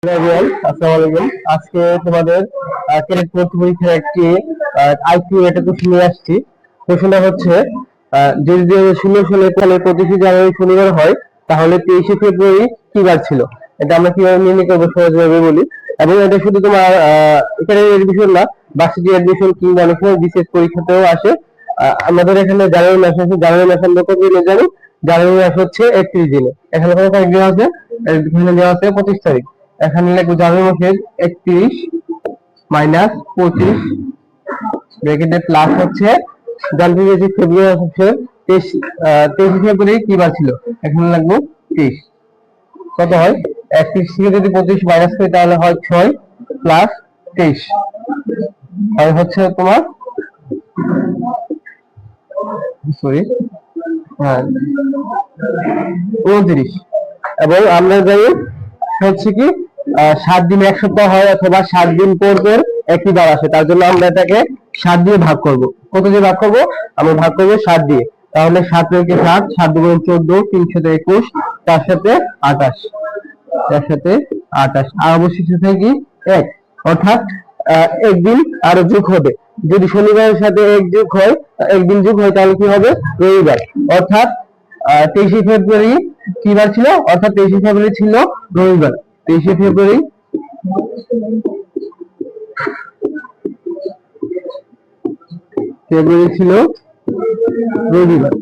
আসসালামু আলাইকুম। আজকে তোমাদের ক্যাডেট ভর্তি পরীক্ষার একটি আইকিউ একটা কোশ্চেন নিয়ে আসছি। কোশ্চেনটা হচ্ছে যদি 2016 সালে 25 জানুয়ারি শনিবার হয় তাহলে 23 ফেব্রুয়ারি কি বার ছিল? এটা আমরা কিভাবে নির্ণয় করবো সহজভাবে বলি। এবং এটা শুধু তোমার এখানে এডমিশন না, বার্ষিক এডমিশন কিংবা অনেক সময় বিশেষ পরীক্ষাতেও আসে। আমাদের এখানে জানুয়ারি মাস আছে, জানুয়ারি মাস আমরা কত দিনে জানি? জানুয়ারি মাস হচ্ছে 31 দিনে। এখানে কত তারিখ দেওয়া আছে? এখানে দেওয়া আছে 25 তারিখ। এখানে লিখবো জানুয়ারি মাসের 31 মাইনাস 25 ব্র্যাকেটে প্লাস হচ্ছে জানুয়ারি মাসের ফেব্রুয়ারি হচ্ছে 23 ফেব্রুয়ারি কি বার ছিল? এখানে লিখবো 23। কত হয়? 31 থেকে যদি 25 মাইনাস করি তাহলে হয় 6 প্লাস 23 আর হচ্ছে তোমার সরি হ্যাঁ 29। এবং আমরা জানি হচ্ছে কি 7 দিন 1 সপ্তাহ হয় অথবা 7 দিন পর পর একই বার আসে, তার জন্য আমরা এটাকে 7 দিয়ে ভাগ করব। কত দিয়ে ভাগ করব? আমরা ভাগ করব 7 দিয়ে। তাহলে 7 থেকে 7, 7 দুগুণ 14, 3 সাথে 21, 4 সাথে 28, 4 সাথে 28 আর অবশিষ্ট থাকে কি 1, অর্থাৎ একদিন আরো যোগ হবে। যদি শনিবারের সাথে একদিন যোগ হয় তাহলে কি হবে? রবিবার। অর্থাৎ 23 ফেব্রুয়ারি কি বার ছিল? অর্থাৎ 23 ফেব্রুয়ারি ছিল রবিবার। 23 ফেব্রুয়ারি ছিল রবিবার।